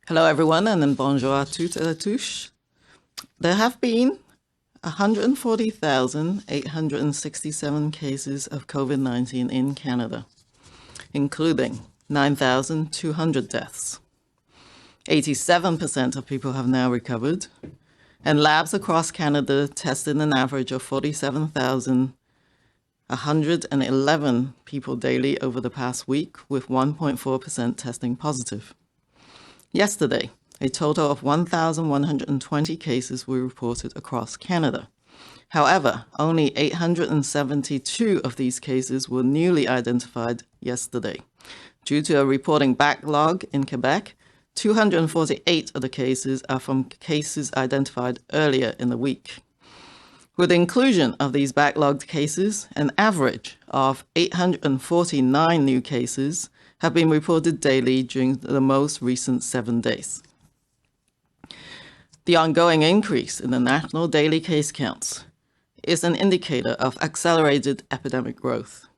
Hello, everyone, and bonjour à toutes et à tous. There have been 140,867 cases of COVID-19 in Canada, including 9,200 deaths. 87% of people have now recovered, and labs across Canada tested an average of 47,111 people daily over the past week, with 1.4% testing positive. Yesterday, a total of 1,120 cases were reported across Canada. However, only 872 of these cases were newly identified yesterday. Due to a reporting backlog in Quebec, 248 of the cases are from cases identified earlier in the week. With the inclusion of these backlogged cases, an average of 849 new cases have been reported daily during the most recent 7 days. The ongoing increase in the national daily case counts is an indicator of accelerated epidemic growth.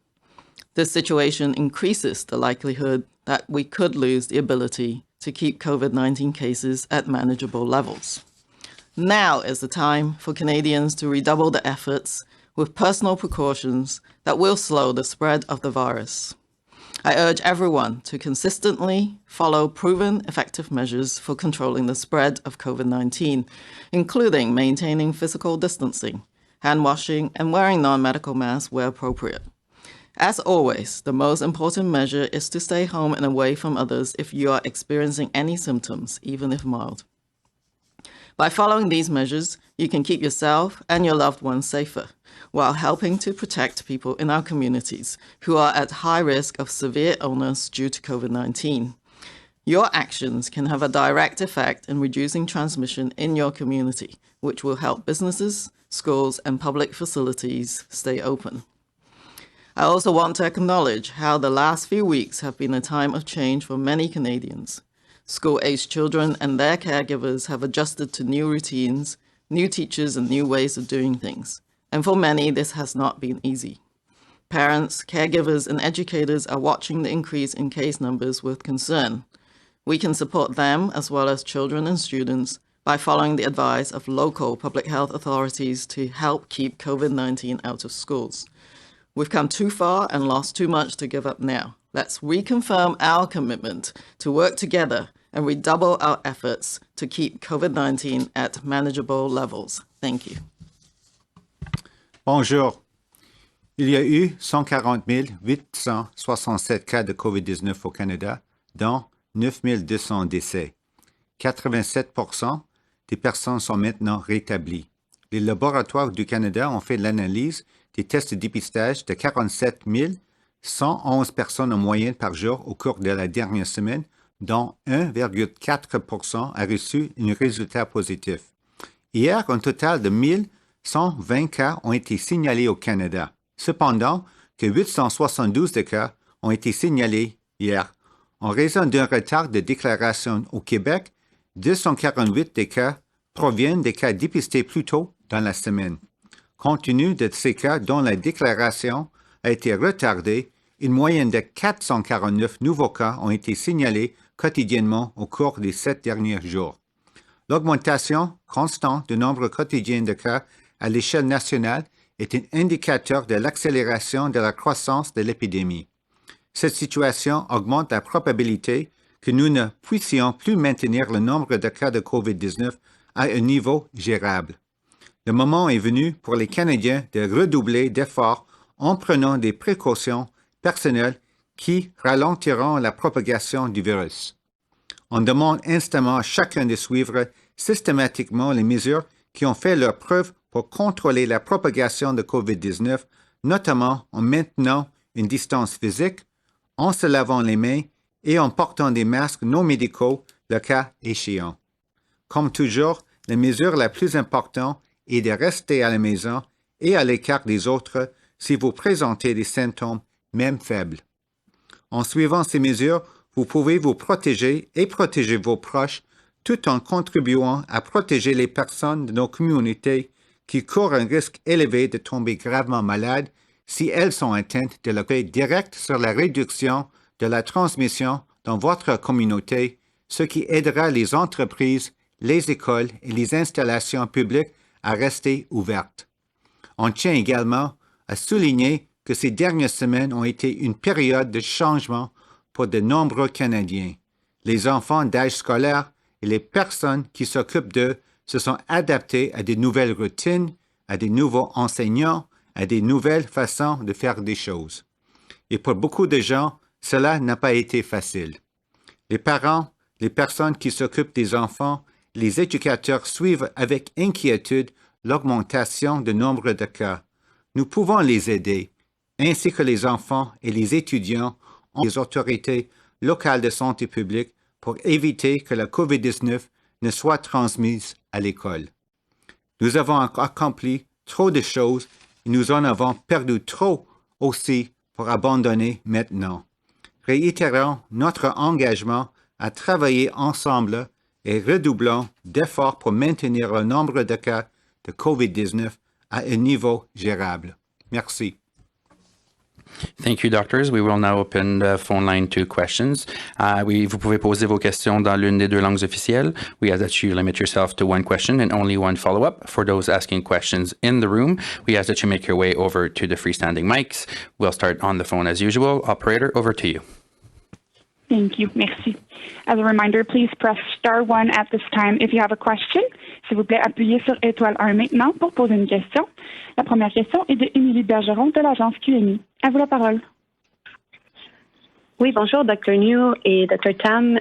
This situation increases the likelihood that we could lose the ability to keep COVID-19 cases at manageable levels. Now is the time for Canadians to redouble the efforts with personal precautions that will slow the spread of the virus. I urge everyone to consistently follow proven effective measures for controlling the spread of COVID-19, including maintaining physical distancing, hand washing, and wearing non-medical masks where appropriate. As always, the most important measure is to stay home and away from others if you are experiencing any symptoms, even if mild. By following these measures, you can keep yourself and your loved ones safer, while helping to protect people in our communities who are at high risk of severe illness due to COVID-19. Your actions can have a direct effect in reducing transmission in your community, which will help businesses, schools, and public facilities stay open. I also want to acknowledge how the last few weeks have been a time of change for many Canadians. School-aged children and their caregivers have adjusted to new routines, new teachers, and new ways of doing things. And for many, this has not been easy. Parents, caregivers, and educators are watching the increase in case numbers with concern. We can support them, as well as children and students, by following the advice of local public health authorities to help keep COVID-19 out of schools. We've come too far and lost too much to give up now. Let's reconfirm our commitment to work together and redouble our efforts to keep COVID-19 at manageable levels. Thank you. Bonjour. Il y a eu 140 867 cas de COVID-19 au Canada, dont 9 200 décès. 87% des personnes sont maintenant rétablies. Les laboratoires du Canada ont fait l'analyse des tests de dépistage de 47 111 personnes en moyenne par jour au cours de la dernière semaine, dont 1,4% a reçu un résultat positif. Hier, un total de 120 cas ont été signalés au Canada. Cependant, que 872 de cas ont été signalés hier. En raison d'un retard de déclaration au Québec, 248 des cas proviennent des cas dépistés plus tôt dans la semaine. Compte tenu de ces cas dont la déclaration a été retardée, une moyenne de 449 nouveaux cas ont été signalés quotidiennement au cours des 7 derniers jours. L'augmentation constante du nombre quotidien de cas à l'échelle nationale est un indicateur de l'accélération de la croissance de l'épidémie. Cette situation augmente la probabilité que nous ne puissions plus maintenir le nombre de cas de COVID-19 à un niveau gérable. Le moment est venu pour les Canadiens de redoubler d'efforts en prenant des précautions personnelles qui ralentiront la propagation du virus. On demande instamment à chacun de suivre systématiquement les mesures qui ont fait leur preuve pour contrôler la propagation de COVID-19, notamment en maintenant une distance physique, en se lavant les mains et en portant des masques non médicaux, le cas échéant. Comme toujours, la mesure la plus importante est de rester à la maison et à l'écart des autres si vous présentez des symptômes, même faibles. En suivant ces mesures, vous pouvez vous protéger et protéger vos proches tout en contribuant à protéger les personnes de nos communautés qui courent un risque élevé de tomber gravement malades si elles sont atteintes de l'effet direct sur la réduction de la transmission dans votre communauté ce qui aidera les entreprises, les écoles et les installations publiques à rester ouvertes. On tient également à souligner que ces dernières semaines ont été une période de changement pour de nombreux Canadiens. Les enfants d'âge scolaire et les personnes qui s'occupent d'eux se sont adaptés à de nouvelles routines, à de nouveaux enseignants, à des nouvelles façons de faire des choses. Et pour beaucoup de gens, cela n'a pas été facile. Les parents, les personnes qui s'occupent des enfants, les éducateurs suivent avec inquiétude l'augmentation du nombre de cas. Nous pouvons les aider, ainsi que les enfants et les étudiants ont les autorités locales de santé publique pour éviter que la COVID-19 ne soit transmise à l'école. Nous avons accompli trop de choses et nous en avons perdu trop aussi pour abandonner maintenant. Réitérons notre engagement à travailler ensemble et redoublons d'efforts pour maintenir le nombre de cas de COVID-19 à un niveau gérable. Merci. Thank you, doctors. We will now open the phone line to questions. Vous pouvez poser vos questions dans l'une des deux langues officielles. We ask that you limit yourself to one question and only one follow-up. For those asking questions in the room, we ask that you make your way over to the freestanding mics. We'll start on the phone as usual. Operator, over to you. Thank you. Merci. As a reminder, please press star one at this time if you have a question. S'il vous plaît, appuyez sur étoile 1 maintenant pour poser une question. La première question est de Émilie Bergeron de l'agence QMI. À vous la parole. Oui, bonjour, Dr. New et Dr. Tam.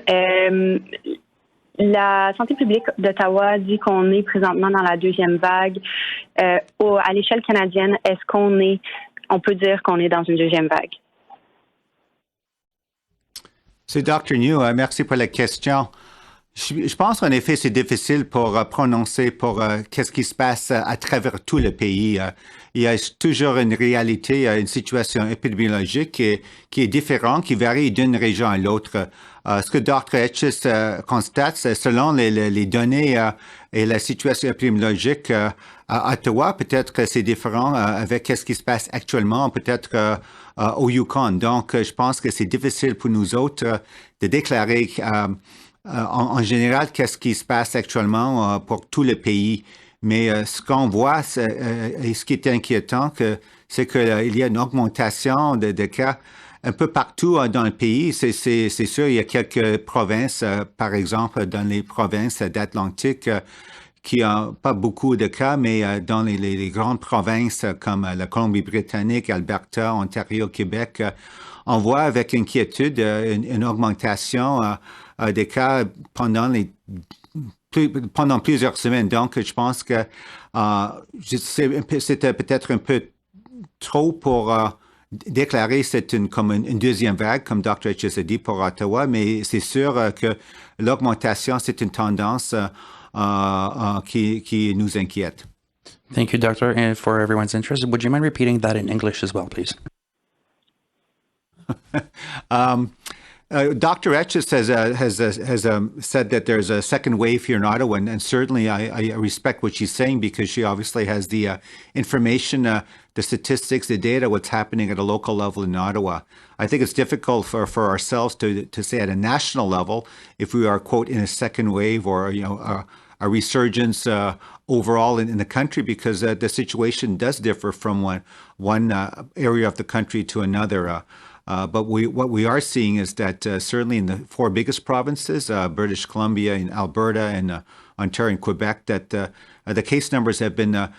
La santé publique d'Ottawa dit qu'on est présentement dans la deuxième vague. À l'échelle canadienne, est-ce on peut dire qu'on est dans une deuxième vague? C'est Dr. New. Merci pour la question. Je pense en effet c'est difficile pour prononcer pour qu'est-ce qui se passe à travers tout le pays. Il y a toujours une réalité, une situation épidémiologique qui est différente, qui varie d'une région à l'autre. Ce que Dr. Etches constate, c'est selon les données et la situation épidémiologique à Ottawa, peut-être que c'est différent avec ce qui se passe actuellement, peut-être au Yukon. Donc, je pense que c'est difficile pour nous autres de déclarer en général qu'est-ce qui se passe actuellement pour tout le pays. Mais ce qu'on voit et ce qui est inquiétant, c'est qu'il y a une augmentation de cas un peu partout dans le pays. C'est sûr, il y a quelques provinces, par exemple dans les provinces d'Atlantique, qui n'ont pas beaucoup de cas, mais dans les grandes provinces comme la Colombie-Britannique, Alberta, Ontario, Québec, on voit avec inquiétude une augmentation des cas pendant plusieurs semaines. Donc, je pense que c'était peut-être un peu trop pour déclarer c'est comme une deuxième vague, comme Dr. H. a dit pour Ottawa, mais c'est sûr que l'augmentation, c'est une tendance qui nous inquiète. Thank you, Doctor. And for everyone's interest, would you mind repeating that in English as well, please? Dr. Etches has said that there's a second wave here in Ottawa, and certainly I respect what she's saying because she obviously has the information, the statistics, the data, what's happening at a local level in Ottawa. I think it's difficult for ourselves to say at a national level if we are, quote, in a second wave or a resurgence overall in the country because the situation does differ from one area of the country to another. But what we are seeing is that certainly in the four biggest provinces, British Columbia and Alberta and Ontario and Quebec, that the case numbers have been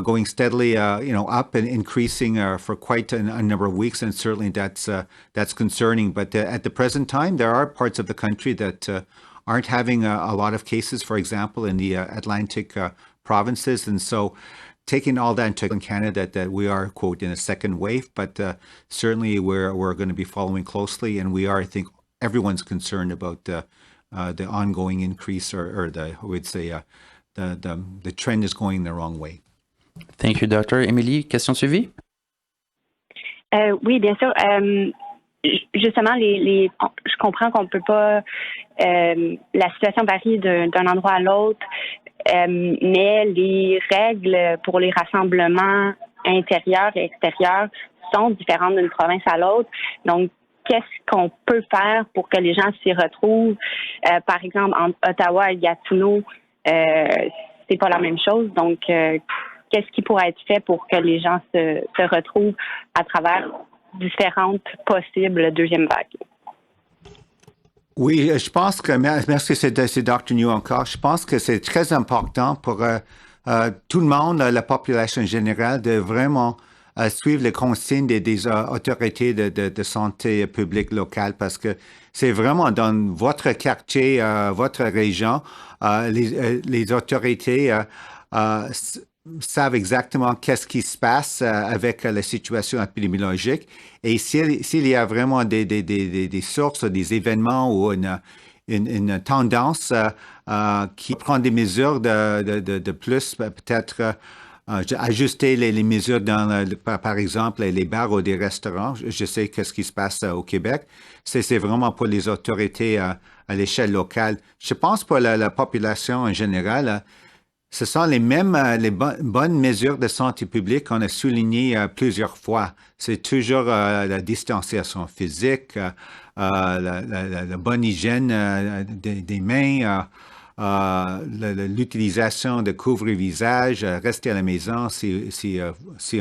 going steadily, up and increasing for quite a number of weeks, and certainly that's concerning. But at the present time, there are parts of the country that aren't having a lot of cases, for example, in the Atlantic provinces, and so taking all that into Canada, that we are, quote, in a second wave, but certainly we're going to be following closely, and we are, I think, everyone's concerned about the ongoing increase, or I would say the trend is going the wrong way. Thank you, Doctor. Émilie, question suivie? Oui, bien sûr. Justement, je comprends qu'on peut pas. La situation varie d'un endroit à l'autre. Mais les règles pour les rassemblements intérieurs et extérieurs sont différentes d'une province à l'autre. Donc, qu'est-ce qu'on peut faire pour que les gens s'y retrouvent. Par exemple, entre Ottawa et Gatineau, c'est pas la même chose. Donc, qu'est-ce qui pourrait être fait pour que les gens se retrouvent à travers différentes possibles deuxième vagues? Oui, je pense que, merci, c'est Dr. New encore, je pense que c'est très important pour tout le monde, la population générale, de vraiment suivre les consignes des autorités de santé publique locale, parce que c'est vraiment dans votre quartier, votre région, les autorités savent exactement qu'est-ce qui se passe avec la situation épidémiologique. Et s'il y a vraiment des sources, des événements ou une tendance qui prend des mesures de plus, peut-être ajuster les mesures dans, par exemple, les bars ou des restaurants. Je sais qu'est-ce qui se passe au Québec. C'est vraiment pour les autorités à l'échelle locale. Je pense pour la population en général, ce sont les mêmes les bonnes mesures de santé publique qu'on a soulignées plusieurs fois. C'est toujours la distanciation physique, la bonne hygiène des mains, l'utilisation de couvre-visage, rester à la maison si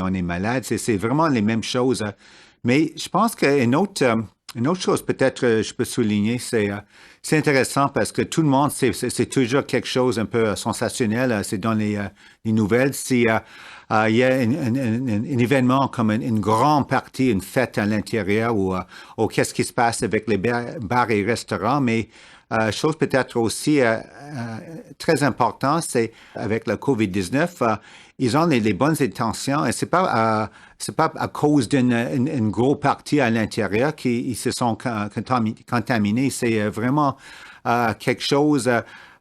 on est malade. C'est vraiment les mêmes choses. Mais je pense qu'une autre chose peut-être je peux souligner, c'est intéressant parce que tout le monde, c'est toujours quelque chose un peu sensationnel. C'est dans les nouvelles. Si il y a un événement comme une grande partie, une fête à l'intérieur ou qu'est-ce qui se passe avec les bars et restaurants, mais chose peut-être aussi très importante, c'est avec le COVID-19, ils ont les bonnes intentions et c'est pas à cause d'une grosse partie à l'intérieur qu'ils se sont contaminés. C'est vraiment quelque chose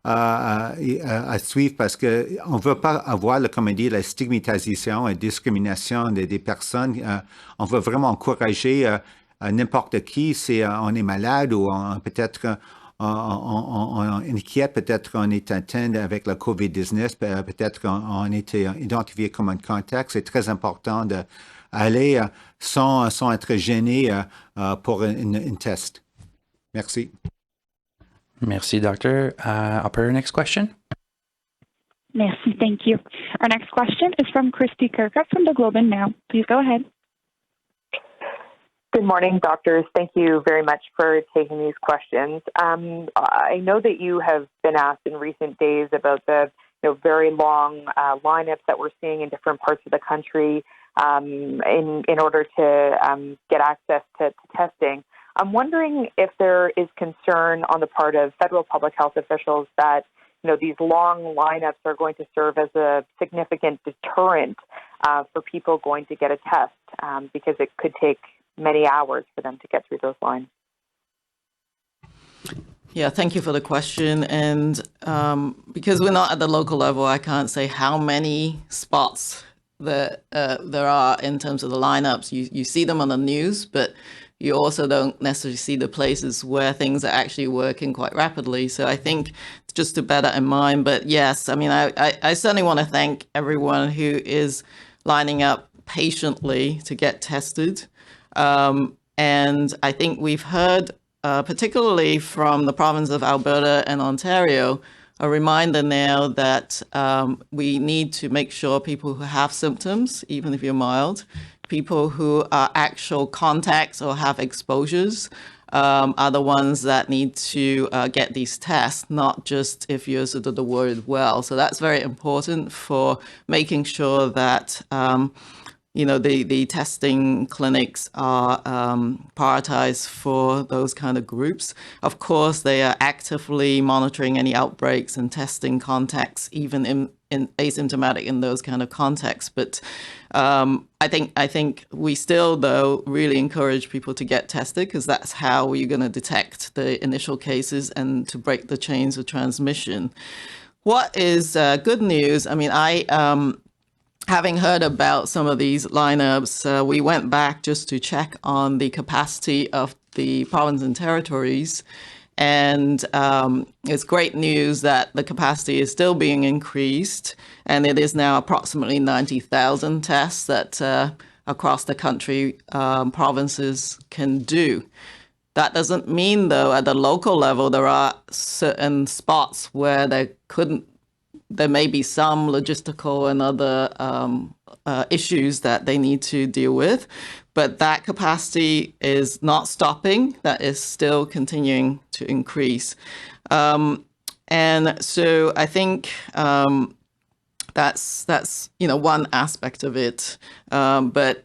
à suivre parce que on veut pas avoir, comme on dit, la stigmatisation et discrimination des personnes. On veut vraiment encourager n'importe qui si on est malade ou peut-être on inquiète, peut-être on est atteint avec la COVID-19, peut-être on est identifié comme un contact. C'est très important d'aller sans être gêné pour un test. Merci. Merci, Doctor. Operator, next question. Merci. Thank you. Our next question is from Christy Kirkup from the Globe and Mail. Please go ahead. Good morning, doctors. Thank you very much for taking these questions. I know that you have been asked in recent days about the very long lineups that we're seeing in different parts of the country in order to get access to testing. I'm wondering if there is concern on the part of federal public health officials that these long lineups are going to serve as a significant deterrent for people going to get a test because it could take many hours for them to get through those lines. Yeah, thank you for the question. And because we're not at the local level, I can't say how many spots there are in terms of the lineups. You see them on the news, but you also don't necessarily see the places where things are actually working quite rapidly. So I think just to bear that in mind. But yes, I mean, I certainly want to thank everyone who is lining up patiently to get tested. And I think we've heard, particularly from the province of Alberta and Ontario, a reminder now that we need to make sure people who have symptoms, even if you're mild, people who are actual contacts or have exposures are the ones that need to get these tests, not just if you're sort of the word well. So that's very important for making sure that the testing clinics are prioritized for those kind of groups. Of course, they are actively monitoring any outbreaks and testing contacts, even in asymptomatic in those kind of contexts. But I think we still, though, really encourage people to get tested because that's how we're going to detect the initial cases and to break the chains of transmission. What is good news? I mean, having heard about some of these lineups, we went back just to check on the capacity of the province and territories. And it's great news that the capacity is still being increased. And it is now approximately 90,000 tests that across the country provinces can do. That doesn't mean, though, at the local level, there are certain spots where there may be some logistical and other issues that they need to deal with, but that capacity is not stopping. That is still continuing to increase. And so I think that's one aspect of it. But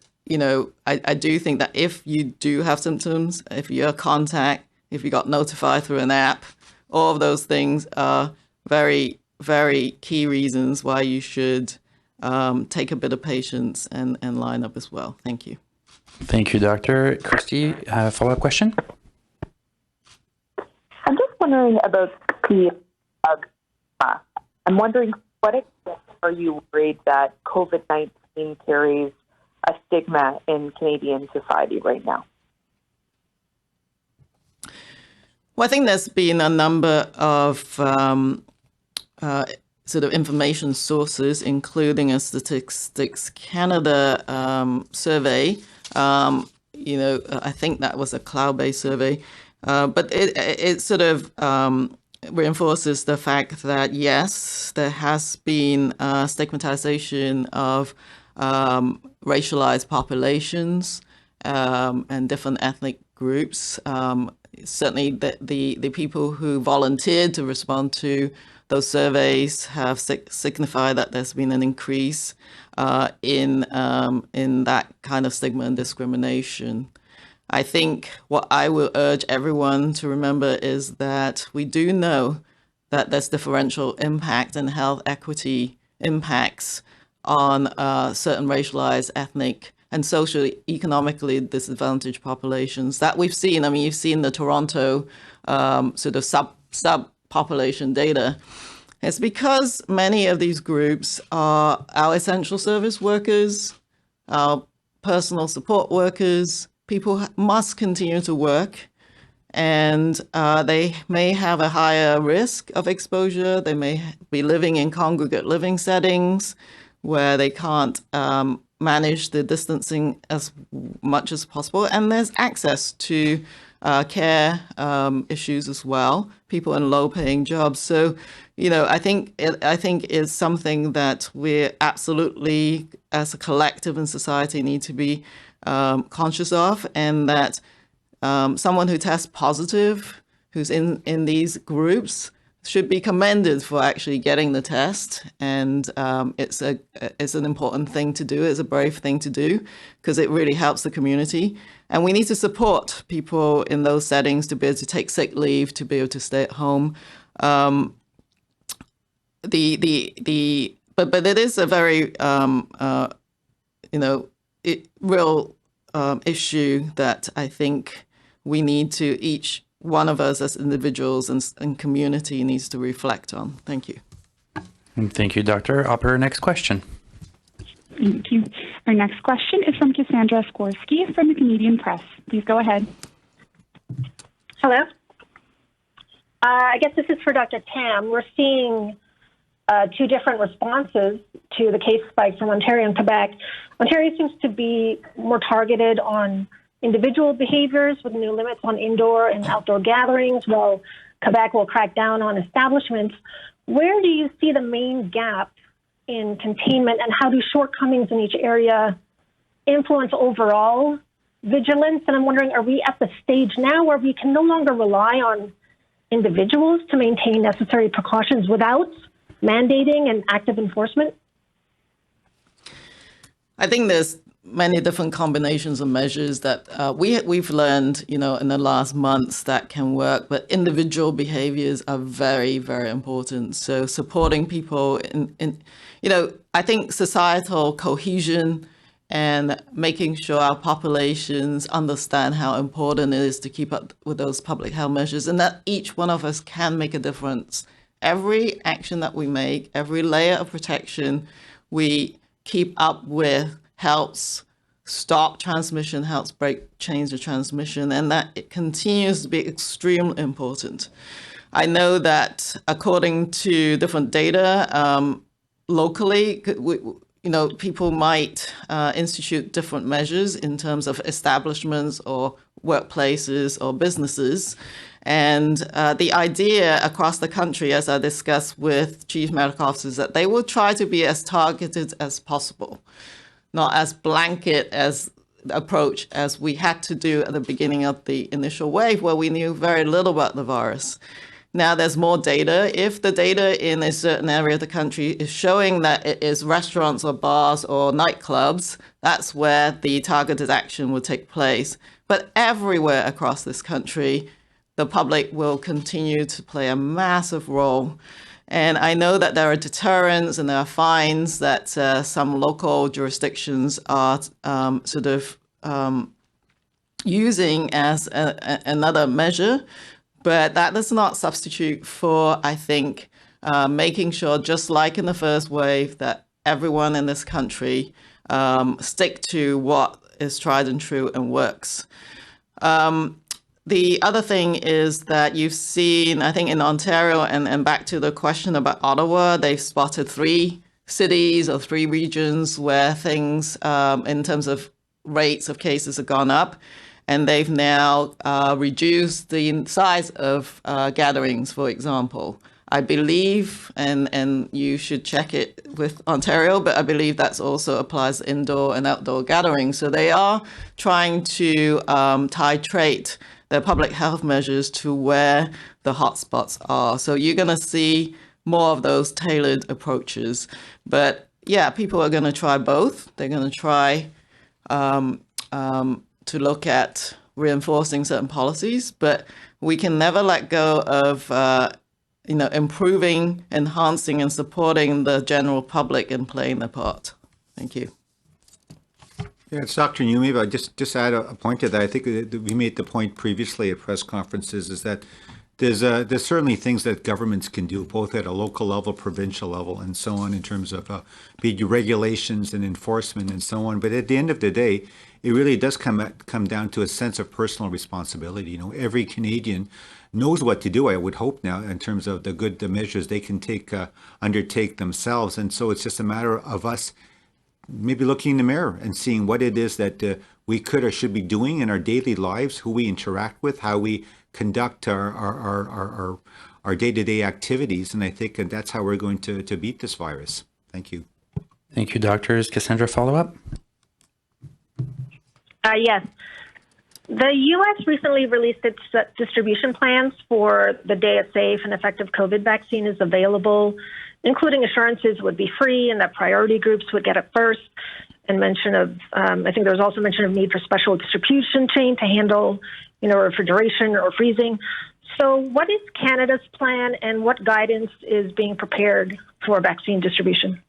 I do think that if you do have symptoms, if you're a contact, if you got notified through an app, all of those things are very, very key reasons why you should take a bit of patience and line up as well. Thank you. Thank you, Doctor. Christy, follow-up question? I'm just wondering about the I'm wondering, what extent are you worried that COVID-19 carries a stigma in Canadian society right now? Well, I think there's been a number of sort of information sources, including a Statistics Canada survey. I think that was a cloud-based survey, but it sort of reinforces the fact that, yes, there has been stigmatization of racialized populations and different ethnic groups. Certainly the people who volunteered to respond to those surveys have signified that there's been an increase in that kind of stigma and discrimination. I think what I will urge everyone to remember is that we do know that there's differential impact and health equity impacts on certain racialized, ethnic, and socially, economically disadvantaged populations that we've seen. I mean, you've seen the Toronto sort of sub-population data. It's because many of these groups are our essential service workers, our personal support workers. People must continue to work, and they may have a higher risk of exposure. They may be living in congregate living settings where they can't manage the distancing as much as possible. And there's access to care issues as well, people in low-paying jobs. So, I think it's something that we're absolutely, as a collective in society, need to be conscious of, and that someone who tests positive, who's in these groups, should be commended for actually getting the test. And it's an important thing to do. It's a brave thing to do because it really helps the community. And we need to support people in those settings to be able to take sick leave, to be able to stay at home. But it is a very real issue that I think we need to, each one of us as individuals and community, needs to reflect on. Thank you. Thank you, Doctor. Operator, next question. Thank you. Our next question is from Cassandra Skorsky from the Canadian Press. Please go ahead. Hello. I guess this is for Dr. Tam. We're seeing two different responses to the case spike from Ontario and Quebec. Ontario seems to be more targeted on individual behaviors with new limits on indoor and outdoor gatherings, while Quebec will crack down on establishments. Where do you see the main gap in containment, and how do shortcomings in each area influence overall vigilance? And I'm wondering, are we at the stage now where we can no longer rely on individuals to maintain necessary precautions without mandating and active enforcement? I think there's many different combinations of measures that we've learned, in the last months that can work, but individual behaviors are very, very important. So supporting people I think societal cohesion and making sure our populations understand how important it is to keep up with those public health measures, and that each one of us can make a difference. Every action that we make, every layer of protection we keep up with helps stop transmission, helps change the transmission, and that it continues to be extremely important. I know that according to different data, locally, people might institute different measures in terms of establishments or workplaces or businesses. And the idea across the country, as I discussed with chief medical officers, that they will try to be as targeted as possible, not as blanket as approach as we had to do at the beginning of the initial wave, where we knew very little about the virus. Now there's more data. If the data in a certain area of the country is showing that it is restaurants or bars or nightclubs, that's where the targeted action will take place. But everywhere across this country, the public will continue to play a massive role. And I know that there are deterrents and there are fines that some local jurisdictions are using as another measure. But that does not substitute for, I think, making sure, just like in the first wave, that everyone in this country stick to what is tried and true and works. The other thing is that you've seen, I think in Ontario, and back to the question about Ottawa, they've spotted 3 cities or 3 regions where things in terms of rates of cases have gone up. And they've now reduced the size of gatherings, for example. I believe, and you should check it with Ontario, but I believe that also applies to indoor and outdoor gatherings. So they are trying to titrate their public health measures to where the hotspots are. So you're going to see more of those tailored approaches. But yeah, people are going to try both. They're going to try to look at reinforcing certain policies, but we can never let go of, improving, enhancing, and supporting the general public in playing their part. Thank you. Yeah, it's Dr. New. Maybe I'll just add a point to that. I think that we made the point previously at press conferences is that there's certainly things that governments can do, both at a local level, provincial level, and so on, in terms of be it regulations and enforcement and so on. But at the end of the day, it really does come down to a sense of personal responsibility. Every Canadian knows what to do, I would hope now, in terms of the measures they can undertake themselves. And so it's just a matter of us maybe looking in the mirror and seeing what it is that we could or should be doing in our daily lives, who we interact with, how we conduct our day-to-day activities. And I think that's how we're going to beat this virus. Thank you. Thank you, doctors. Cassandra, follow-up? Yes. The U.S. recently released its distribution plans for the day a safe and effective COVID vaccine is available, including assurances it would be free and that priority groups would get it first, and mention of, I think there was also mention of need for special distribution chain to handle, refrigeration or freezing. So what is Canada's plan and what guidance is being prepared for vaccine distribution?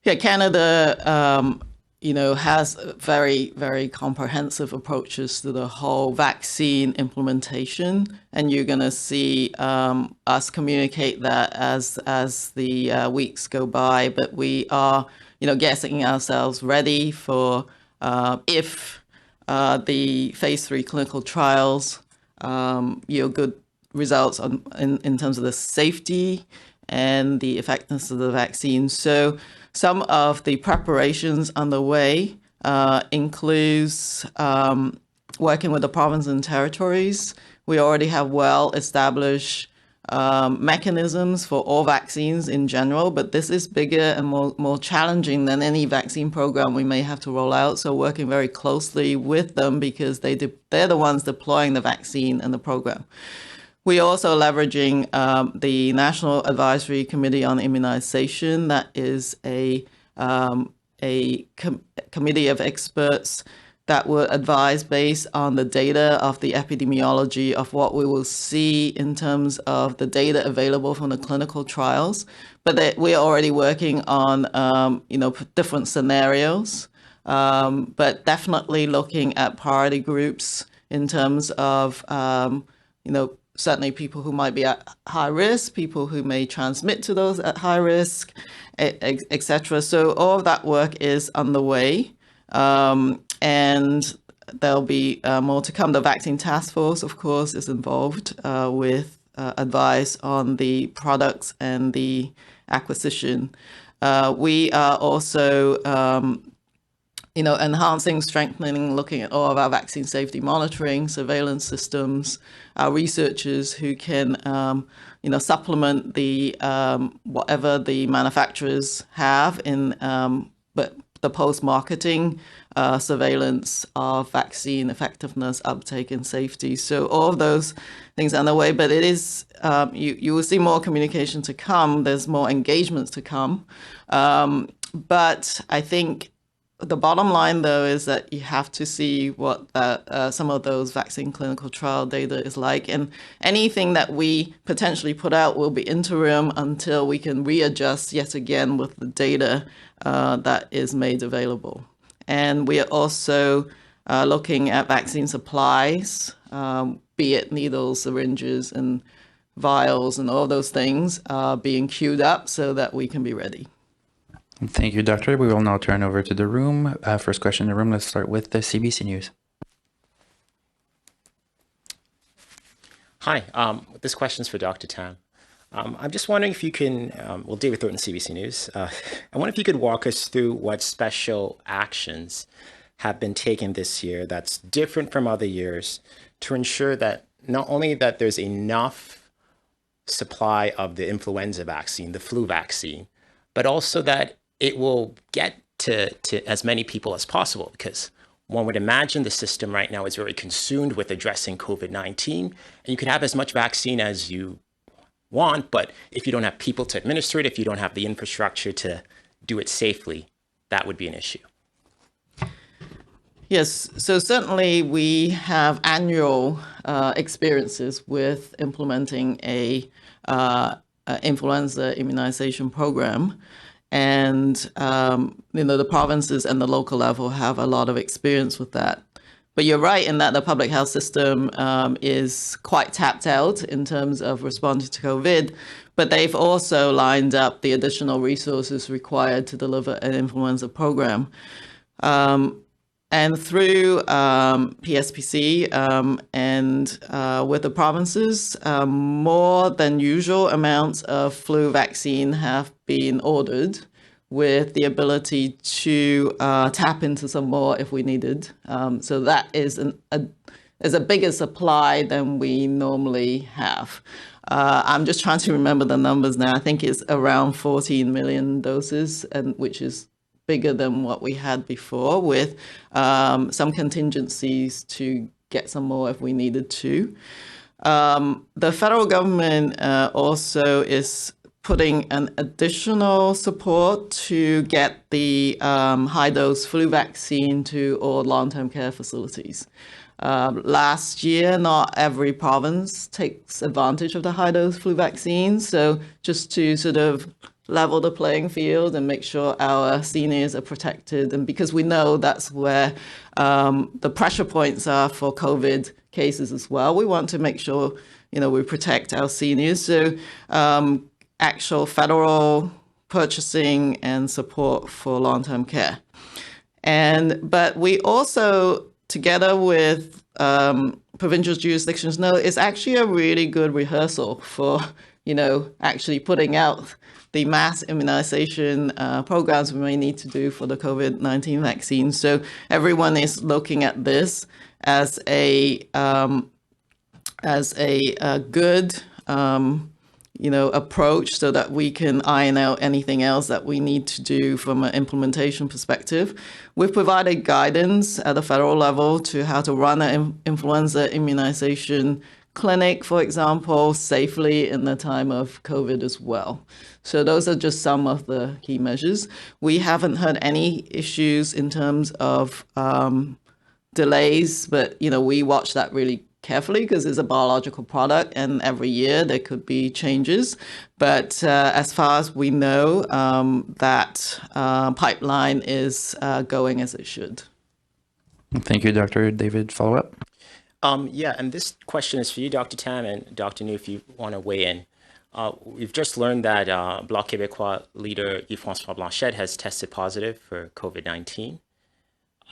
Yeah, Canada, has very, very comprehensive approaches to the whole vaccine implementation. And you're going to see us communicate that as the weeks go by. But we are, getting ourselves ready for if the phase 3 clinical trials yield good results in terms of the safety and the effectiveness of the vaccine. So some of the preparations underway includes working with the provinces and territories. We already have well-established mechanisms for all vaccines in general, but this is bigger and more challenging than any vaccine program we may have to roll out. So working very closely with them because they're the ones deploying the vaccine and the program. We are also leveraging the National Advisory Committee on Immunization. That is a committee of experts that will advise based on the data of the epidemiology of what we will see in terms of the data available from the clinical trials. But we're already working on, different scenarios, but definitely looking at priority groups in terms of, certainly people who might be at high risk, people who may transmit to those at high risk, et cetera. So all of that work is underway. And there'll be more to come. The Vaccine Task Force, of course, is involved with advice on the products and the acquisition. We are also enhancing, strengthening, looking at all of our vaccine safety monitoring, surveillance systems, our researchers who can, supplement the whatever the manufacturers have in, but the post-marketing surveillance of vaccine effectiveness, uptake, and safety. So all of those things are underway, but it is, you will see more communication to come. There's more engagements to come. But I think the bottom line, though, is that you have to see what some of those vaccine clinical trial data is like. And anything that we potentially put out will be interim until we can readjust yet again with the data that is made available. And we are also looking at vaccine supplies, be it needles, syringes, and vials, and all those things being queued up so that we can be ready. Thank you, Doctor. We will now turn over to the room. First question in the room. Let's start with the CBC News. Hi, this question is for Dr. Tam. I'm just wondering if you can, David Thornton, CBC News. I wonder if you could walk us through what special actions have been taken this year that's different from other years to ensure that not only that there's enough supply of the influenza vaccine, the flu vaccine, but also that it will get to as many people as possible, because one would imagine the system right now is very consumed with addressing COVID-19, and you can have as much vaccine as you want, but if you don't have people to administer it, if you don't have the infrastructure to do it safely, that would be an issue. Yes, so certainly we have annual experiences with implementing a influenza immunization program. And, the provinces and the local level have a lot of experience with that. But you're right in that the public health system is quite tapped out in terms of responding to COVID, but they've also lined up the additional resources required to deliver an influenza program. And through PSPC and with the provinces, more than usual amounts of flu vaccine have been ordered, with the ability to tap into some more if we needed. So that is a bigger supply than we normally have. I'm just trying to remember the numbers now. I think it's around 14 million doses, and which is bigger than what we had before, with some contingencies to get some more if we needed to. The federal government also is putting an additional support to get the high-dose flu vaccine to all long-term care facilities. Last year, not every province takes advantage of the high-dose flu vaccine, so just to sort of level the playing field and make sure our seniors are protected. And because we know that's where the pressure points are for COVID cases as well, we want to make sure, we protect our seniors. So actual federal purchasing and support for long-term care. But we also, together with provincial jurisdictions, know it's actually a really good rehearsal for, actually putting out the mass immunization programs we may need to do for the COVID-19 vaccine. So everyone is looking at this as a good, approach so that we can iron out anything else that we need to do from an implementation perspective. We've provided guidance at the federal level to how to run an influenza immunization clinic, for example, safely in the time of COVID as well. So those are just some of the key measures. We haven't had any issues in terms of delays, but, we watch that really carefully because it's a biological product and every year there could be changes. But as far as we know, that pipeline is going as it should. Thank you, Dr. David. Follow up? And this question is for you, Dr. Tam, and Dr. New, if you want to weigh in. We've just learned that Bloc Québécois leader Yves-François Blanchet has tested positive for COVID-19.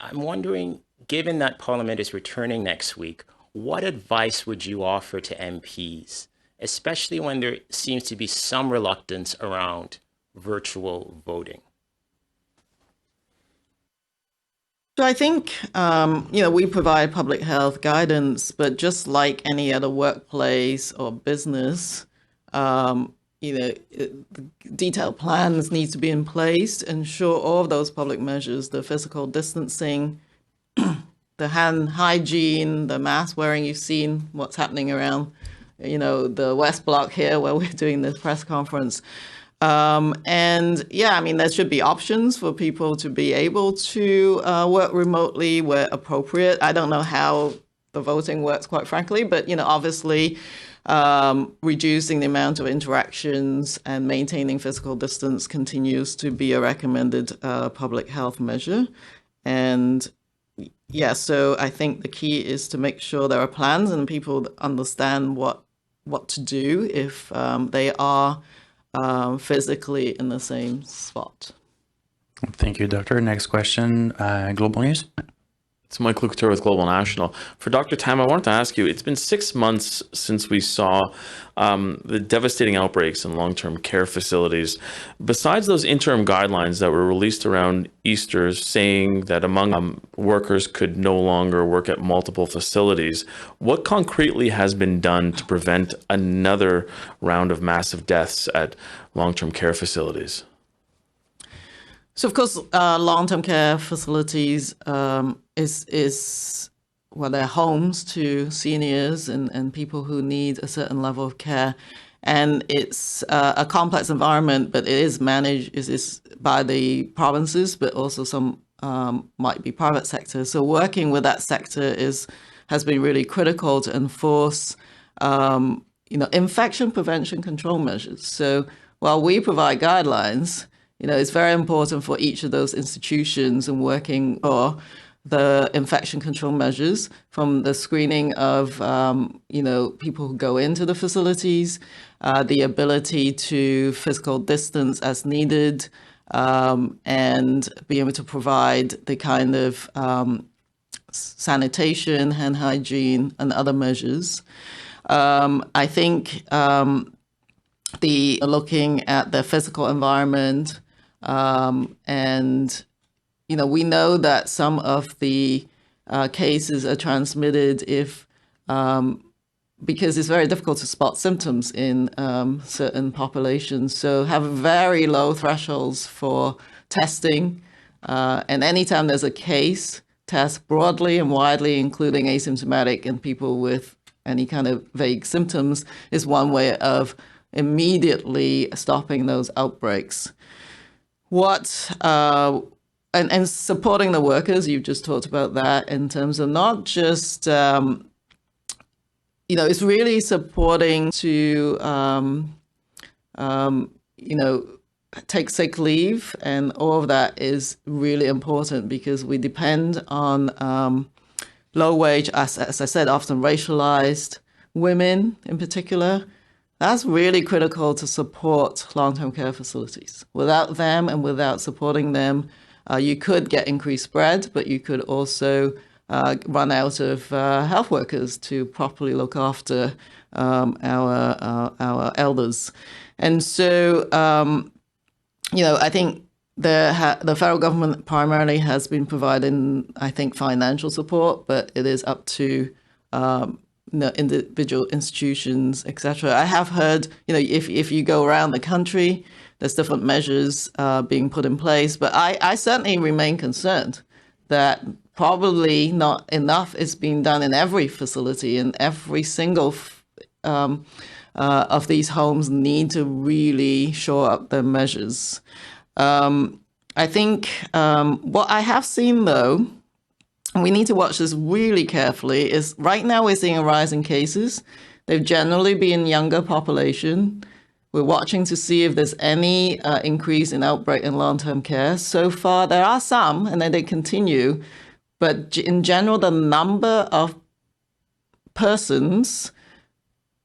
I'm wondering, given that Parliament is returning next week, what advice would you offer to MPs, especially when there seems to be some reluctance around virtual voting? So I think, we provide public health guidance, but just like any other workplace or business, detailed plans need to be in place to ensure all of those public measures, the physical distancing, the hand hygiene, the mask wearing. You've seen what's happening around, the West Block here where we're doing this press conference. There should be options for people to be able to work remotely where appropriate. I don't know how the voting works, quite frankly, but, obviously reducing the amount of interactions and maintaining physical distance continues to be a recommended public health measure. And so I think the key is to make sure there are plans and people understand what to do if they are physically in the same spot. Thank you, Doctor. Next question, Global News. It's Michael Couture with Global National. For Dr. Tam, I wanted to ask you, it's been 6 months since we saw the devastating outbreaks in long-term care facilities. Besides those interim guidelines that were released around Easter saying that among workers could no longer work at multiple facilities, what concretely has been done to prevent another round of massive deaths at long-term care facilities? So, of course, long-term care facilities they're homes to seniors and people who need a certain level of care. And it's a complex environment, but it is managed by the provinces, but also some might be private sector. So working with that sector has been really critical to enforce, infection prevention control measures. So while we provide guidelines, it's very important for each of those institutions and working for the infection control measures, from the screening of, people who go into the facilities, the ability to physical distance as needed, and be able to provide the kind of sanitation, hand hygiene, and other measures. I think looking at the physical environment, we know that some of the cases are transmitted because it's very difficult to spot symptoms in certain populations. So have very low thresholds for testing. And anytime there's a case, test broadly and widely, including asymptomatic and people with any kind of vague symptoms, is one way of immediately stopping those outbreaks. And supporting the workers, you've just talked about that in terms of not just, it's really supporting to, take sick leave, and all of that is really important because we depend on low wage, as I said, often racialized women in particular. That's really critical to support long-term care facilities. Without them and without supporting them, you could get increased spread, but you could also run out of health workers to properly look after our elders. And so, I think the federal government primarily has been providing, I think, financial support, but it is up to individual institutions, etc. I have heard, if you go around the country, there's different measures being put in place, but I certainly remain concerned that probably not enough is being done in every facility, and every single of these homes need to really shore up their measures. I think what I have seen, though, and we need to watch this really carefully, is right now we're seeing a rise in cases. They've generally been younger population. We're watching to see if there's any increase in outbreak in long-term care. So far, there are some, and then they continue. But in general, the number of persons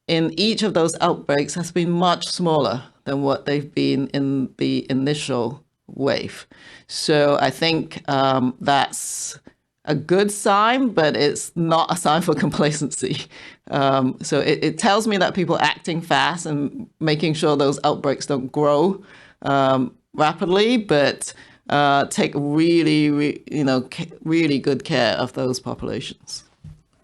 in each of those outbreaks has been much smaller than what they've been in the initial wave. So I think that's a good sign, but it's not a sign for complacency. So it tells me that people are acting fast and making sure those outbreaks don't grow rapidly, but take really good care of those populations.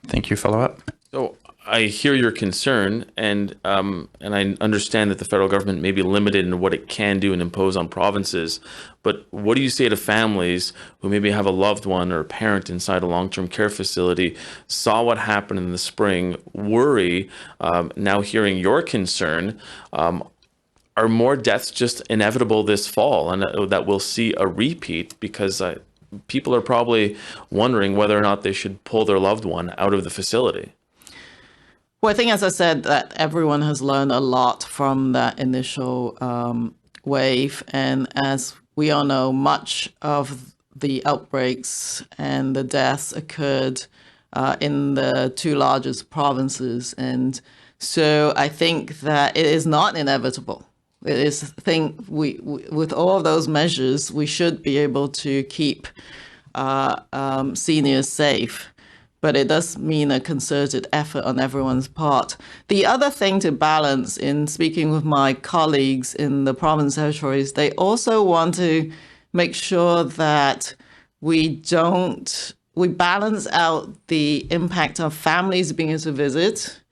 Thank you. Follow up. So I hear your concern, and I understand that the federal government may be limited in what it can do and impose on provinces. But what do you say to families who maybe have a loved one or a parent inside a long-term care facility, saw what happened in the spring, worry, now hearing your concern, are more deaths just inevitable this fall, and that we'll see a repeat because people are probably wondering whether or not they should pull their loved one out of the facility? Well, I think, as I said, that everyone has learned a lot from that initial wave. And as we all know, much of the outbreaks and the deaths occurred in the two largest provinces. And so I think that it is not inevitable. It is, I think, with all of those measures, we should be able to keep seniors safe. But it does mean a concerted effort on everyone's part. The other thing to balance, in speaking with my colleagues in the province territories, they also want to make sure that we balance out the impact of families being able to visit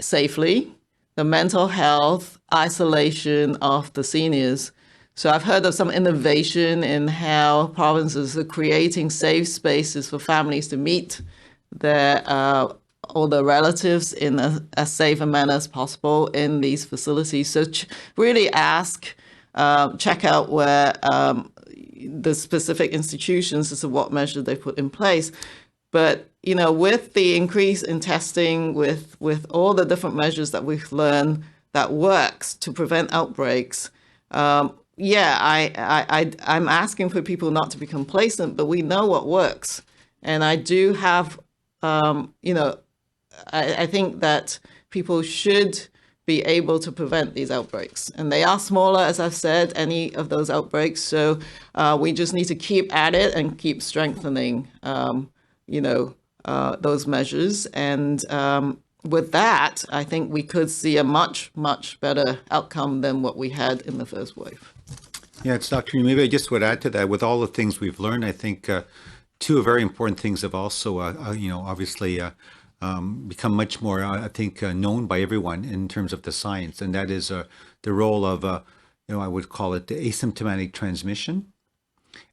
safely, the mental health, isolation of the seniors. So I've heard of some innovation in how provinces are creating safe spaces for families to meet their all their relatives in as safe a manner as possible in these facilities. So really check out where the specific institutions as to what measures they put in place. But, with the increase in testing, with all the different measures that we've learned that works to prevent outbreaks, I'm asking for people not to be complacent, but we know what works. And I do have, I think that people should be able to prevent these outbreaks. And they are smaller, as I've said, any of those outbreaks. So we just need to keep at it and keep strengthening, those measures. And with that, I think we could see a much, much better outcome than what we had in the first wave. Yeah, it's Dr. Yu. Maybe I just would add to that. With all the things we've learned, I think two very important things have also, obviously become much more, known by everyone in terms of the science, and that is the role of, I would call it the asymptomatic transmission,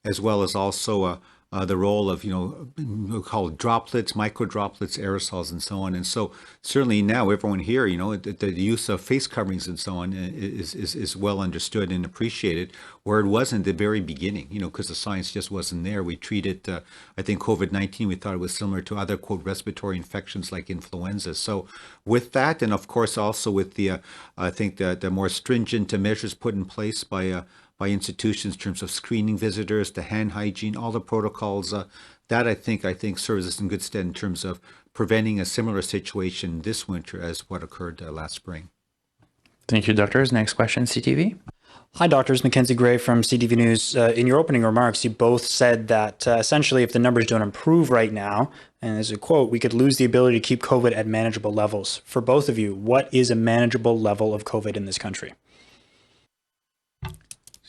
as well as also the role of, we'll call it droplets, micro droplets, aerosols, and so on. And so certainly now everyone here, the use of face coverings and so on is well understood and appreciated, where it wasn't at the very beginning, because the science just wasn't there. We treated, I think, COVID-19, we thought it was similar to other, quote, respiratory infections like influenza. So with that, and of course also with the, I think the more stringent measures put in place by institutions in terms of screening visitors, the hand hygiene, all the protocols, that I think serves us in good stead in terms of preventing a similar situation this winter as what occurred last spring. Thank you, doctors. Next question, CTV. Hi, doctors. Mackenzie Gray from CTV News. In your opening remarks, you both said that essentially if the numbers don't improve right now, and as a quote, we could lose the ability to keep COVID at manageable levels. For both of you, what is a manageable level of COVID in this country?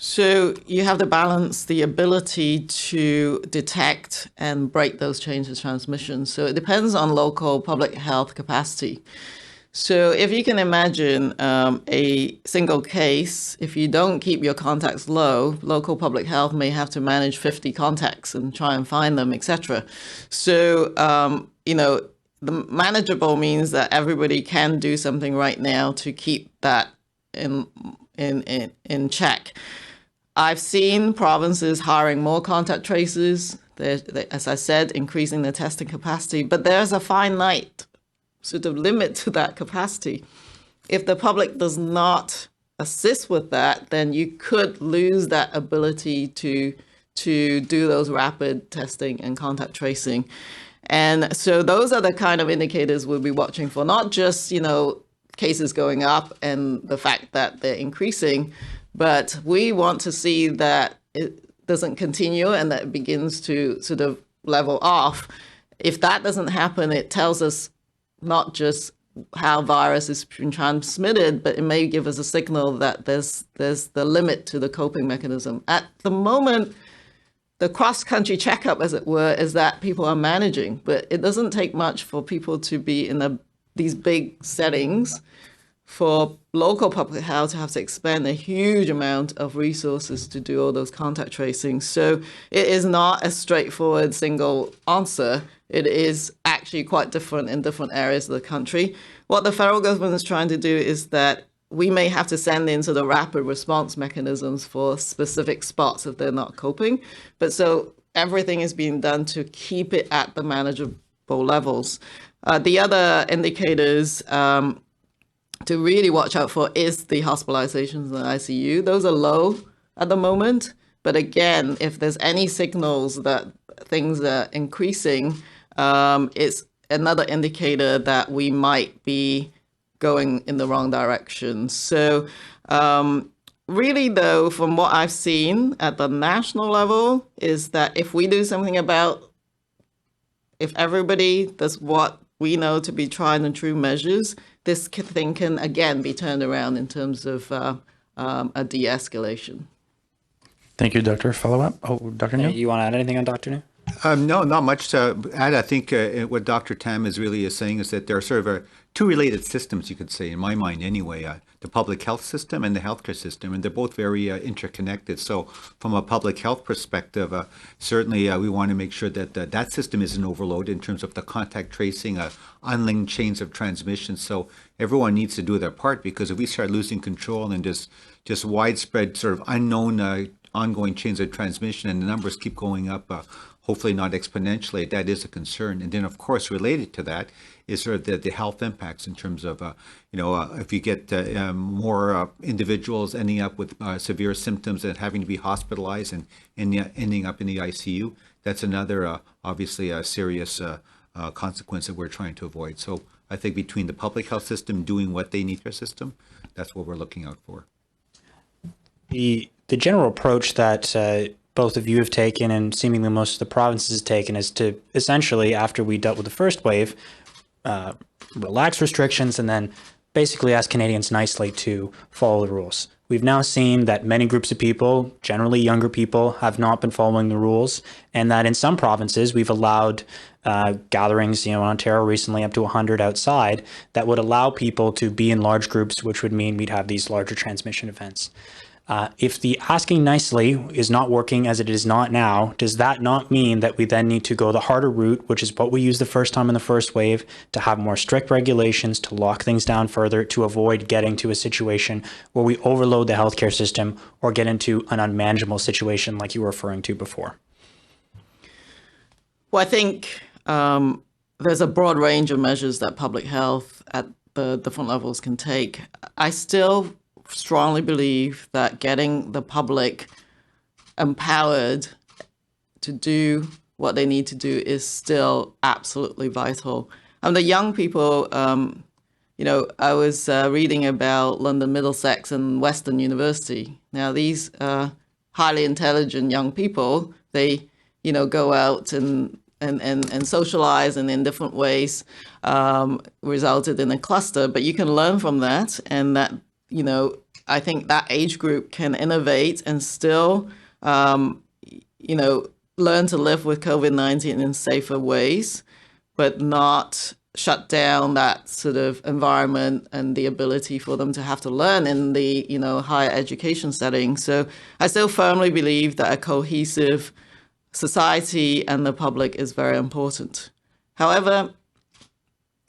So you have to balance the ability to detect and break those chains of transmission. So it depends on local public health capacity. So if you can imagine a single case, if you don't keep your contacts low, local public health may have to manage 50 contacts and try and find them, etc. So, the manageable means that everybody can do something right now to keep that in check. I've seen provinces hiring more contact tracers, as I said, increasing their testing capacity, but there's a finite sort of limit to that capacity. If the public does not assist with that, then you could lose that ability to do those rapid testing and contact tracing. And so those are the kind of indicators we'll be watching for, not just, cases going up and the fact that they're increasing, but we want to see that it doesn't continue and that it begins to sort of level off. If that doesn't happen, it tells us not just how virus is being transmitted, but it may give us a signal that there's the limit to the coping mechanism. At the moment, the cross-country checkup, as it were, is that people are managing, but it doesn't take much for people to be in these big settings for local public health to have to expend a huge amount of resources to do all those contact tracing. So it is not a straightforward single answer. It is actually quite different in different areas of the country. What the federal government is trying to do is that we may have to send in sort of rapid response mechanisms for specific spots if they're not coping. But so everything is being done to keep it at the manageable levels. The other indicators to really watch out for is the hospitalizations in the ICU. Those are low at the moment. But again, if there's any signals that things are increasing, it's another indicator that we might be going in the wrong direction. So really, though, from what I've seen at the national level, is that if we do something if everybody does what we know to be tried and true measures, this thing can, again, be turned around in terms of a de-escalation. Thank you, Doctor. Follow-up? Oh, Dr. Neal? You want to add anything on Dr. New? No, not much to add. I think what Dr. Tam is saying is that there are sort of two related systems, you could say, in my mind anyway, the public health system and the healthcare system, and they're both very interconnected. So from a public health perspective, certainly we want to make sure that that system isn't overloaded in terms of the contact tracing, unlinked chains of transmission. So everyone needs to do their part, because if we start losing control and just widespread sort of unknown ongoing chains of transmission and the numbers keep going up, hopefully not exponentially, that is a concern. And then, of course, related to that is sort of the health impacts in terms of, if you get more individuals ending up with severe symptoms and having to be hospitalized and ending up in the ICU, that's another, obviously, a serious consequence that we're trying to avoid. So I think between the public health system doing what they need for system, that's what we're looking out for. The general approach that both of you have taken, and seemingly most of the provinces have taken, is to essentially, after we dealt with the first wave, relax restrictions and then basically ask Canadians nicely to follow the rules. We've now seen that many groups of people, generally younger people, have not been following the rules, and that in some provinces we've allowed gatherings, in Ontario recently up to 100 outside, that would allow people to be in large groups, which would mean we'd have these larger transmission events. If the asking nicely is not working as it is not now, does that not mean that we then need to go the harder route, which is what we used the first time in the first wave, to have more strict regulations, to lock things down further, to avoid getting to a situation where we overload the healthcare system or get into an unmanageable situation like you were referring to before? Well, I think there's a broad range of measures that public health at the different levels can take. I still strongly believe that getting the public empowered to do what they need to do is still absolutely vital. And the young people, I was reading about London Middlesex and Western University. Now, these highly intelligent young people, they, go out and socialize and in different ways resulted in a cluster. But you can learn from that, and that, I think that age group can innovate and still, learn to live with COVID-19 in safer ways, but not shut down that sort of environment and the ability for them to have to learn in the, higher education setting. So I still firmly believe that a cohesive society and the public is very important. However,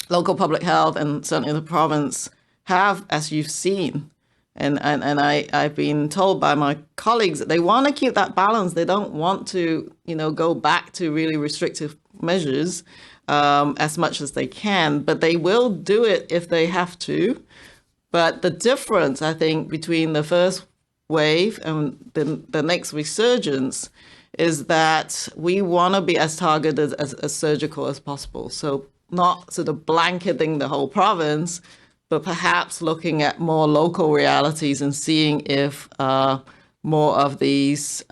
local public health and certainly the province have, as you've seen, and I've been told by my colleagues that they want to keep that balance. They don't want to, go back to really restrictive measures as much as they can, but they will do it if they have to. But the difference, I think, between the first wave and the next resurgence is that we want to be as targeted as surgical as possible. So not sort of blanketing the whole province, but perhaps looking at more local realities and seeing if more of these,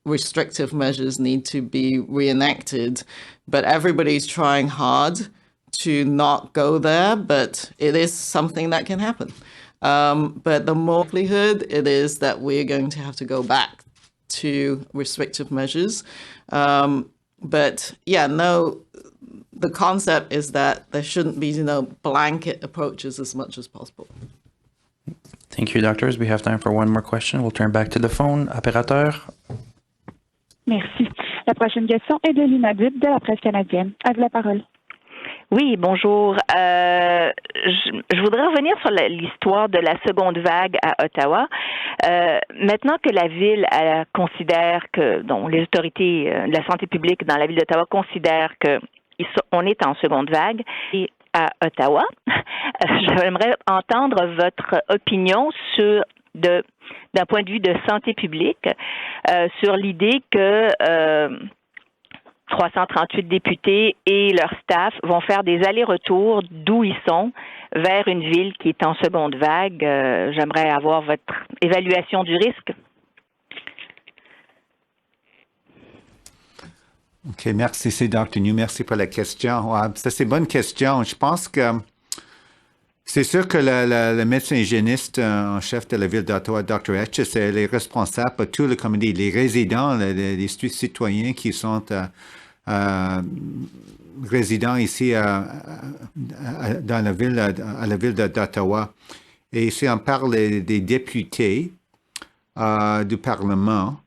restrictive measures need to be reenacted. But everybody's trying hard to not go there, but it is something that can happen. But the more likelihood it is that we're going to have to go back to restrictive measures. But yeah, no, the concept is that there shouldn't be, blanket approaches as much as possible. Thank you, doctors. We have time for one more question. We'll turn back to the phone. Opérateur. Merci. La prochaine question est de Lina Dib de la Presse canadienne. À vous la parole. Oui, bonjour. Je voudrais revenir sur l'histoire de la seconde vague à Ottawa. Maintenant que la ville considère que, les autorités de la santé publique dans la ville d'Ottawa considèrent que on est en seconde vague, et à Ottawa, j'aimerais entendre votre opinion sur d'un point de vue de santé publique, sur l'idée que 338 députés et leur staff vont faire des allers-retours d'où ils sont vers une ville qui est en seconde vague. J'aimerais avoir votre évaluation du risque. OK, merci, c'est Dr. New. Merci pour la question. Ouais, ça, c'est une bonne question. Je pense que c'est sûr que le médecin hygiéniste en chef de la ville d'Ottawa, Dr. Etches, elle est responsable pour tout le comité, les résidents, les citoyens qui sont résidents ici dans la ville, à la ville d'Ottawa. Et si on parle des députés du Parlement,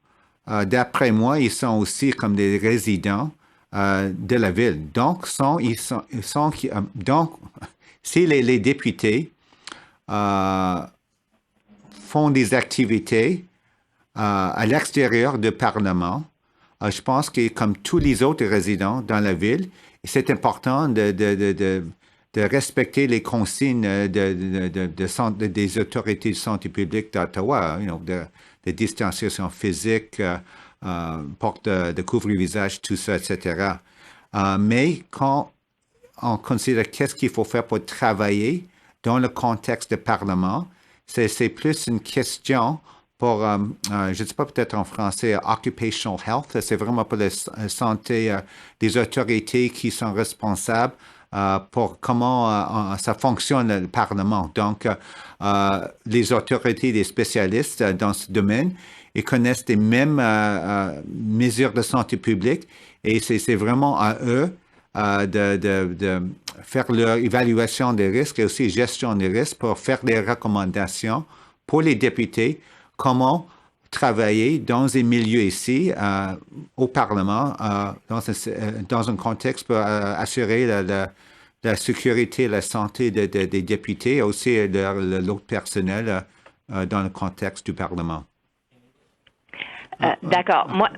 d'après moi, ils sont aussi comme des résidents de la ville. Donc, si les députés font des activités à l'extérieur du Parlement, je pense que comme tous les autres résidents dans la ville, c'est important de respecter les consignes des autorités de santé publique d'Ottawa, de distanciation physique, porte de couvre-visage, tout ça, etc. Mais quand on considère qu'est-ce qu'il faut faire pour travailler dans le contexte du Parlement, c'est plus une question pour, je ne sais pas peut-être en français, occupational health, c'est vraiment pour la santé des autorités qui sont responsables pour comment ça fonctionne le Parlement. Donc, les autorités, les spécialistes dans ce domaine, ils connaissent les mêmes mesures de santé publique et c'est vraiment à eux de faire leur évaluation des risques et aussi gestion des risques pour faire des recommandations pour les députés, comment travailler dans un milieu ici, au Parlement, dans un contexte pour assurer la sécurité et la santé des députés et aussi de l'autre personnel dans le contexte du Parlement. D'accord. Moi,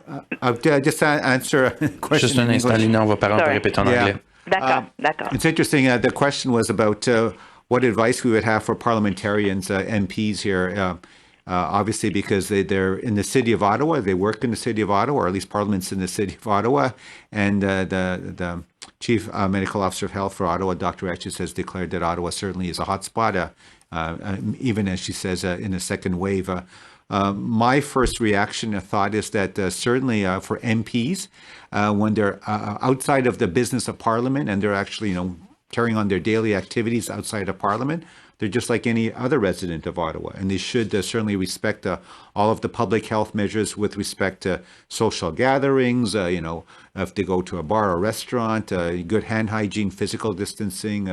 just answer a question. Juste un instant, Lina, on va répéter en anglais. D'accord. It's interesting. The question was about what advice we would have for parliamentarians, MPs here. Obviously, because they're in the city of Ottawa, they work in the city of Ottawa, or at least Parliament's in the city of Ottawa, and the Chief Medical Officer of Health for Ottawa, Dr. Etches, has declared that Ottawa certainly is a hotspot, even as she says, in a second wave. My first reaction, thought is that certainly for MPs, when they're outside of the business of Parliament and they're actually, carrying on their daily activities outside of Parliament, they're just like any other resident of Ottawa, and they should certainly respect all of the public health measures with respect to social gatherings, if they go to a bar or restaurant, good hand hygiene, physical distancing,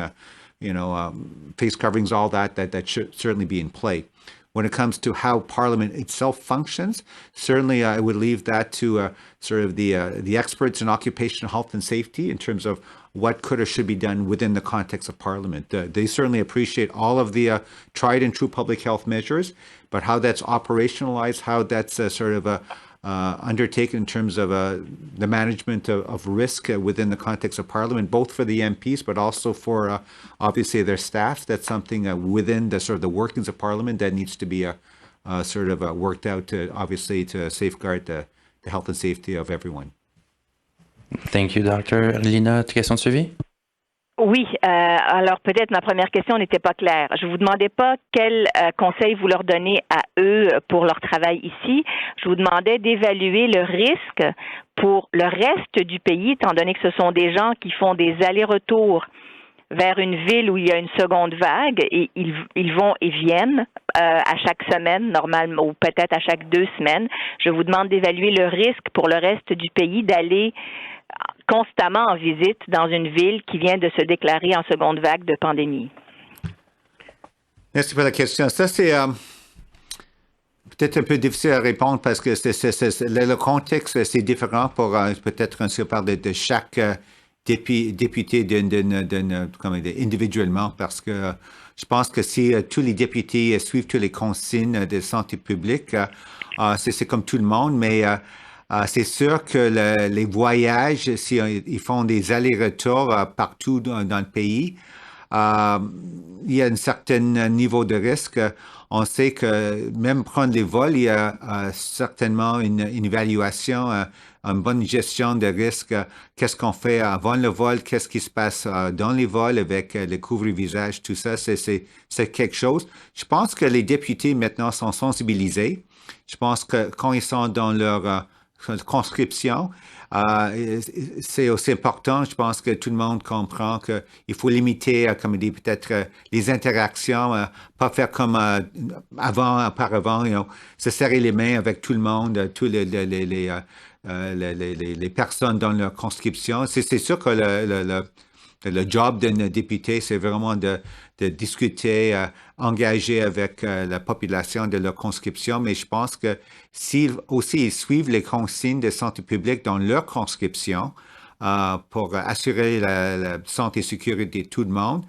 face coverings, all that should certainly be in play. When it comes to how Parliament itself functions, certainly I would leave that to sort of the experts in occupational health and safety in terms of what could or should be done within the context of Parliament. They certainly appreciate all of the tried and true public health measures, but how that's operationalized, how that's sort of undertaken in terms of the management of risk within the context of Parliament, both for the MPs, but also for obviously their staffs. That's something within the sort of the workings of Parliament that needs to be sort of worked out to obviously to safeguard the health and safety of everyone. Thank you, Doctor. Lina, question de suivi? Oui, alors peut-être ma première question n'était pas claire. Je vous demandais pas quels conseils vous leur donnez à eux pour leur travail ici. Je vous demandais d'évaluer le risque pour le reste du pays, étant donné que ce sont des gens qui font des allers-retours vers une ville où il y a une seconde vague et ils vont et viennent à chaque semaine, normalement, ou peut-être à chaque 2 semaines. Je vous demande d'évaluer le risque pour le reste du pays d'aller constamment en visite dans une ville qui vient de se déclarer en seconde vague de pandémie. Merci pour la question. Ça, c'est peut-être un peu difficile à répondre parce que le contexte, c'est différent pour peut-être si on parle de chaque député individuellement parce que je pense que si tous les députés suivent toutes les consignes de santé publique, c'est comme tout le monde, mais c'est sûr que les voyages, si ils font des allers-retours partout dans le pays, il y a un certain niveau de risque. On sait que même prendre les vols, il y a certainement une évaluation, une bonne gestion de risque. Qu'est-ce qu'on fait avant le vol? Qu'est-ce qui se passe dans les vols avec le couvre-visage? Tout ça, c'est quelque chose. Je pense que les députés maintenant sont sensibilisés. Je pense que quand ils sont dans leur conscription, c'est aussi important. Je pense que tout le monde comprend qu'il faut limiter, comme dit, peut-être les interactions, pas faire comme auparavant, se serrer les mains avec tout le monde, tous les personnes dans leur conscription. C'est sûr que le job d'un député, c'est vraiment de discuter, engager avec la population de leur conscription, mais je pense que s'ils aussi suivent les consignes de santé publique dans leur conscription pour assurer la santé et sécurité de tout le monde,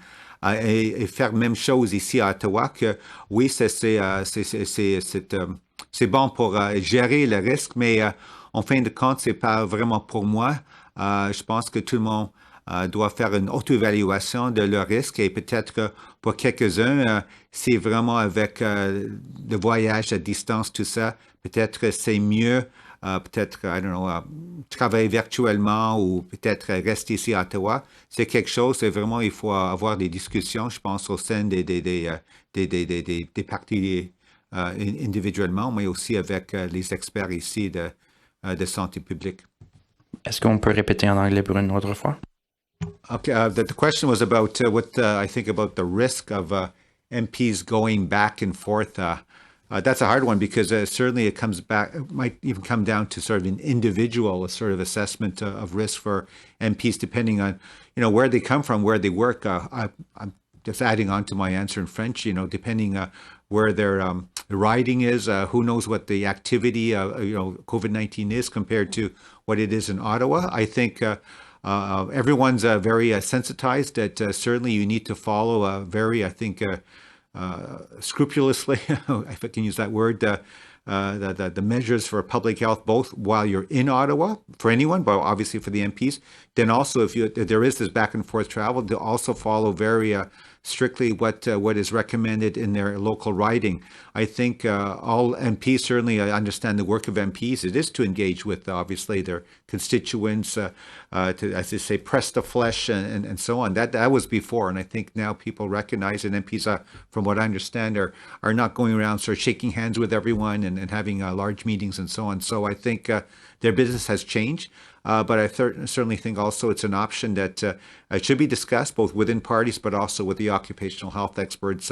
et faire la même chose ici à Ottawa, que oui, c'est bon pour gérer le risque, mais en fin de compte, c'est pas vraiment pour moi. Je pense que tout le monde doit faire une auto-évaluation de leur risque et peut-être que pour quelques-uns, c'est vraiment avec le voyage à distance, tout ça, peut-être c'est mieux, peut-être, travailler virtuellement ou peut-être rester ici à Ottawa. C'est quelque chose, c'est vraiment, il faut avoir des discussions, je pense, au sein des partis individuellement, mais aussi avec les experts ici de santé publique. Est-ce qu'on peut répéter en anglais pour une autre fois? Okay, the question was about what I think about the risk of MPs going back and forth. That's a hard one because certainly it might even come down to sort of an individual sort of assessment of risk for MPs, depending on, where they come from, where they work. I'm just adding on to my answer in French, depending where their riding is, who knows what the activity of, COVID-19 is compared to what it is in Ottawa. I think everyone's very sensitized that certainly you need to follow very, I think, scrupulously, if I can use that word, the measures for public health, both while you're in Ottawa, for anyone, but obviously for the MPs. Then also, if there is this back and forth travel, to also follow very strictly what is recommended in their local riding. I think all MPs certainly understand the work of MPs. It is to engage with obviously their constituents, to, as they say, press the flesh and so on. That was before, and I think now people recognize, and MPs, from what I understand, are not going around sort of shaking hands with everyone and having large meetings and so on. So I think their business has changed. But I certainly think also it's an option that it should be discussed both within parties, but also with the occupational health experts.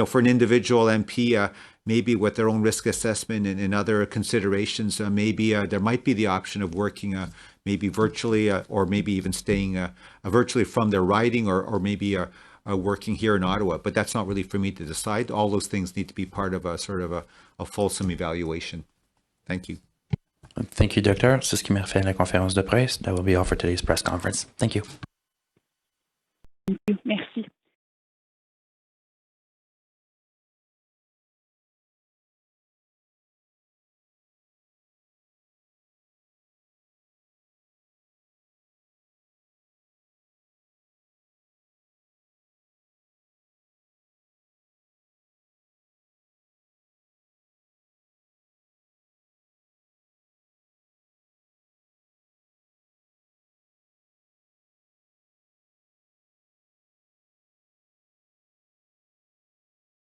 For an individual MP, maybe with their own risk assessment and other considerations, maybe there might be the option of working maybe virtually or maybe even staying virtually from their riding or maybe working here in Ottawa. But that's not really for me to decide. All those things need to be part of a sort of a fulsome evaluation. Thank you. Thank you, Doctor. C'est ce qui m'a fait la conférence de presse. That will be all for today's press conference. Thank you.